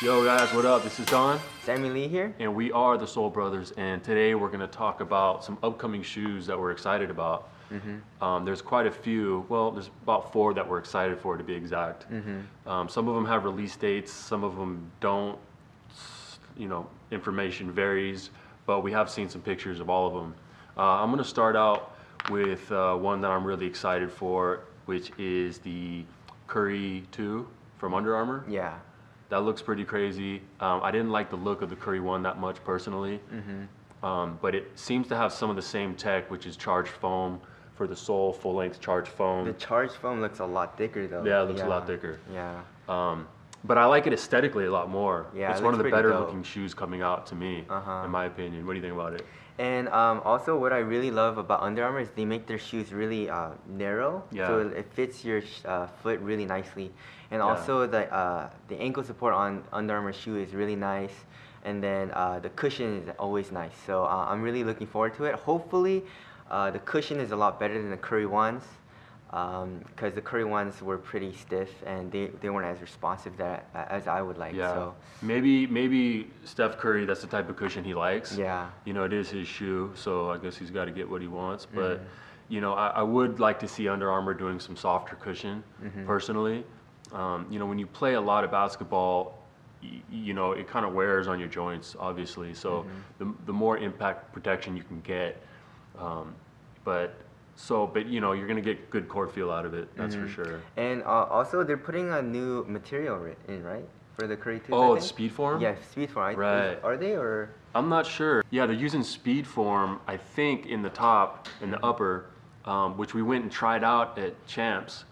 Yo guys, what up? This is Don, Sammy Lee here. and we are the Soul Brothers, and today we're going to talk about some upcoming shoes that we're excited about. There's quite a few, well, there's about 4 that we're excited for to be exact. Some of them have release dates, some of them don't, information varies, but we have seen some pictures of all of them. I'm going to start out with one that I'm really excited for, which is the Curry 2 from Under Armour. Yeah. That looks pretty crazy. I didn't like the look of the Curry 1 that much personally, but it seems to have some of the same tech, which is charged foam for the sole, full-length charged foam. The charged foam looks a lot thicker though. Yeah, it looks a lot thicker. Yeah. But I like it aesthetically a lot more. Yeah, it's it one of the looks better pretty dope. looking shoes coming out to me, in my opinion. What do you think about it? And also what I really love about Under Armour is they make their shoes really narrow, so it fits your foot really nicely. And also the ankle support on Under Armour shoe is really nice, and then the cushion is always nice. So I'm really looking forward to it. Hopefully the cushion is a lot better than the Curry ones, because the Curry ones were pretty stiff and they weren't as responsive as I would like. Yeah. So Maybe Steph Curry, that's the type of cushion he likes. yeah. It is his shoe, so I guess he's got to get what he wants. But I would like to see Under Armour doing some softer cushion, personally. When you play a lot of basketball, it kind of wears on your joints, obviously. So the more impact protection you can get, but you're gonna get good court feel out of it. That's for sure. And also they're putting a new material in, right? For the Curry 2s, Oh, I it's think? speed form? Yeah, speed form. Right. Are they or? I'm not sure. Yeah, they're using speed form, I think, in the top and the upper, which we went and tried out at Champs.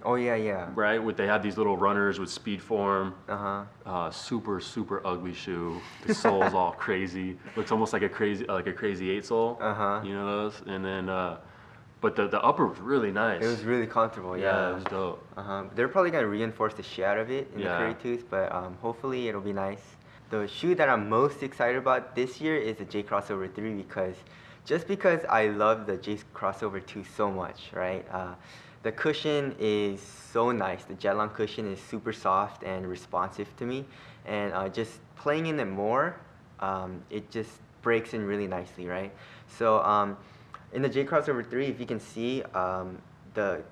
Oh yeah. Right, they had these little runners with speed form. Uh-huh. Super ugly shoe. The sole's all crazy. Looks almost like a crazy 8 sole. You know those? And then, but the upper was really nice. It was really comfortable. Yeah, it was dope. They're probably gonna reinforce the shit out of it in the Curry 2s, but hopefully it'll be nice. The shoe that I'm most excited about this year is the J Crossover 3 because I love the J Crossover 2 so much, right? The cushion is so nice. The Jetlon cushion is super soft and responsive to me, and just playing in it more, it just breaks in really nicely, right? So in the J Crossover 3, if you can see, the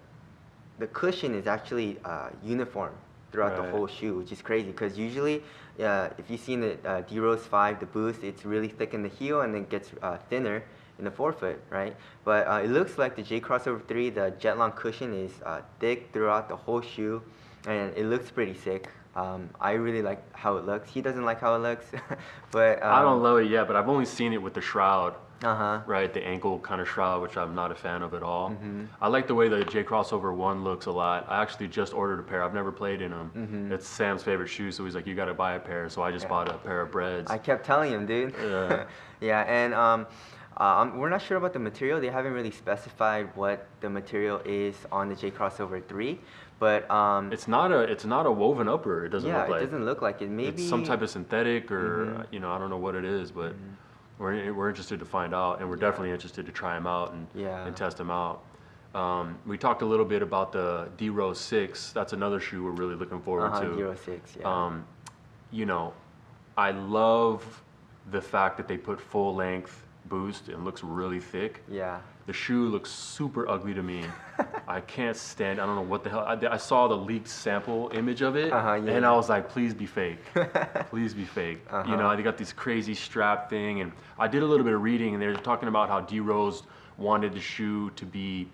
cushion is actually uniform throughout the whole shoe, which is crazy because usually, if you see in the D-Rose 5, the Boost, it's really thick in the heel and then gets thinner in the forefoot, right? But it looks like the J Crossover 3, the Jetlon cushion is thick throughout the whole shoe, and it looks pretty sick. I really like how it looks. He doesn't like how it looks, but I don't love it yet, but I've only seen it with the shroud. Uh-huh. Right, the ankle kind of shroud, which I'm not a fan of at all. I like the way the J Crossover 1 looks a lot. I actually just ordered a pair. I've never played in them. It's Sam's favorite shoe, so he's like, you got to buy a pair. So I just bought a pair of Breads. I kept telling him, dude. Yeah. Yeah, and we're not sure about the material. They haven't really specified what the material is on the J Crossover 3, but it's not a woven upper. It doesn't look like. It doesn't look like it. Maybe it's some type of synthetic or I don't know what it is, but we're interested to find out, and we're definitely interested to try them out and test them out. We talked a little bit about the D-Rose 6. That's another shoe we're really looking forward to. D-Rose 6, yeah. I love the fact that they put full length Boost. It looks really thick. Yeah. The shoe looks super ugly to me. I can't stand. I don't know what the hell. I saw the leaked sample image of it, and I was like, please be fake. Please be fake. They got this crazy strap thing, and I did a little bit of reading, and they were talking about how D-Rose wanted the shoe to be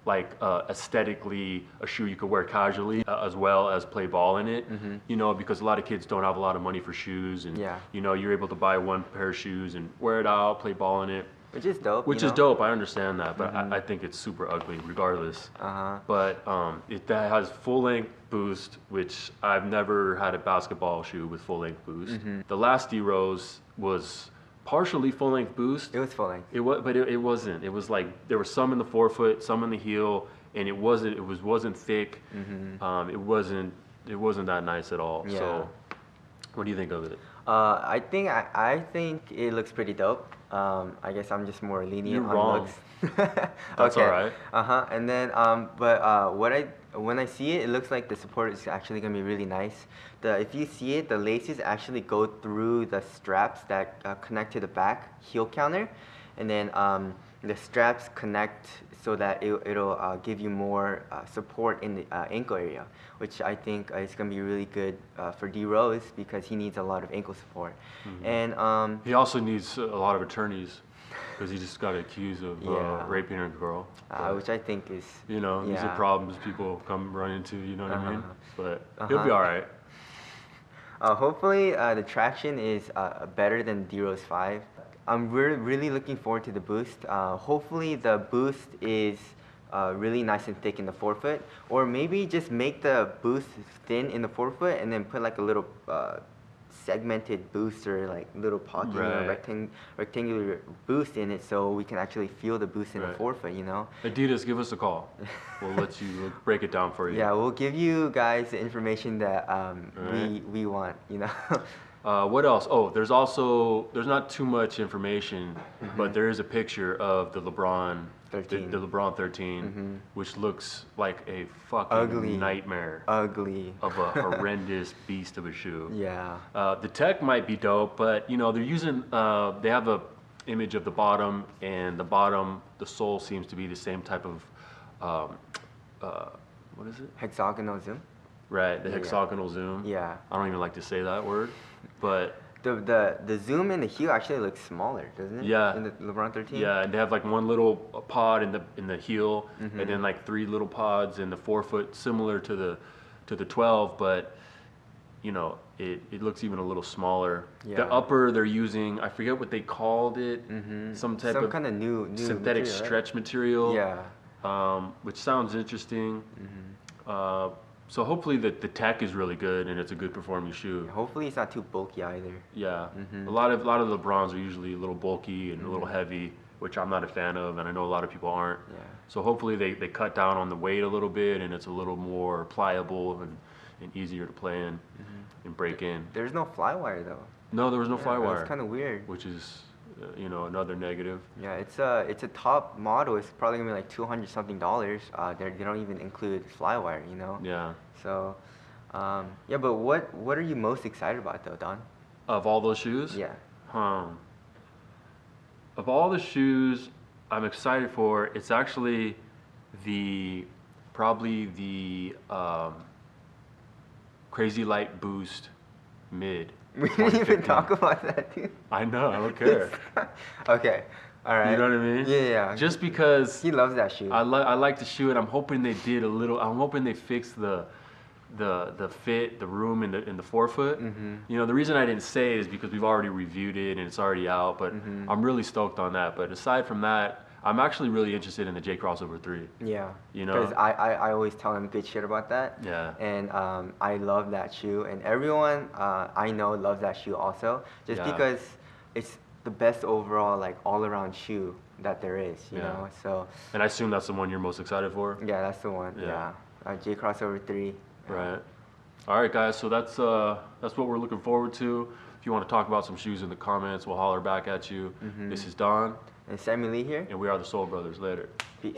like aesthetically a shoe you could wear casually as well as play ball in it. Because a lot of kids don't have a lot of money for shoes, and you're able to buy one pair of shoes and wear it out, play ball in it. Which is dope. Which is dope. I understand that, but I think it's super ugly, regardless. But that has full length Boost, which I've never had a basketball shoe with full length Boost. The last D-Rose was partially full length Boost. It was full length. It wasn't. It was like there was some in the forefoot, some in the heel, and it wasn't thick. It wasn't that nice at all. Yeah. So, what do you think of it? I think it looks pretty dope. I guess I'm just more lenient You're on wrong. looks. That's Okay. alright. And then, when I see it, it looks like the support is actually gonna be really nice. If you see it, the laces actually go through the straps that connect to the back heel counter, and then the straps connect so that it'll give you more support in the ankle area, which I think is going to be really good for D Rose because he needs a lot of ankle support. Mm-hmm. And he also needs a lot of attorneys because he just got accused of raping a girl. Which I think is, these are problems people come run into. You know what I mean? But he'll be all right. Hopefully, the traction is better than D Rose 5. I'm really looking forward to the boost. Hopefully the boost is really nice and thick in the forefoot, or maybe just make the boost thin in the forefoot and then put like a little segmented boost or like little pocket, rectangular boost in it, so we can actually feel the boost in the forefoot. Adidas, give us a call. We'll we'll break it down for you. Yeah, we'll give you guys the information that we want. What else? Oh, there's not too much information, but there is a picture of the LeBron 13, the LeBron 13, which looks like a fucking nightmare. Ugly. Of a horrendous beast of a shoe. Yeah. The tech might be dope, but they're using they have a image of the bottom, and the sole seems to be the same type of what is it? Hexagonal zoom. Right, the hexagonal zoom. Yeah. I don't even like to say that word, but the zoom in the heel actually looks smaller, doesn't it? Yeah. In the LeBron 13. Yeah, and they have like one little pod in the heel, and then like 3 little pods in the forefoot, similar to the 12, but it looks even a little smaller. Yeah. The upper they're using, I forget what they called it, some kind of new synthetic material, stretch material. Yeah. Which sounds interesting. So hopefully the tech is really good and it's a good performing shoe. Hopefully it's not too bulky either. Yeah. A lot of LeBrons are usually a little bulky and a little heavy, which I'm not a fan of, and I know a lot of people aren't. Yeah. So hopefully they cut down on the weight a little bit and it's a little more pliable and easier to play in and break in. There's no fly wire though. No, there was no fly wire. That's kind of weird. Which is another negative. Yeah, it's a top model. It's probably gonna be like $200 something. They don't even include fly wire, Yeah. So, yeah, but what are you most excited about though, Don? Of all those shoes? Yeah. Of all the shoes I'm excited for, it's actually probably the Crazy Light Boost Mid. We didn't even talk about that, dude. I know, I don't care. Okay, all right. You know what I mean? Yeah. Just because he loves that shoe. I like the shoe, and I'm hoping they did a little. I'm hoping they fixed the fit, the room in the forefoot. The reason I didn't say it is because we've already reviewed it and it's already out. But I'm really stoked on that. But aside from that, I'm actually really interested in the J Crossover 3. Yeah. Because I always tell him good shit about that. Yeah. And I love that shoe, and everyone I know loves that shoe also, just because it's the best overall like all around shoe that there is. You know. So. And I assume that's the one you're most excited for. Yeah, that's the one. Yeah. J Crossover 3. Right. All right, guys. So that's what we're looking forward to. If you want to talk about some shoes in the comments, we'll holler back at you. This is Don. And Sammy Lee here. And we are the Soul Brothers. Later. Peace.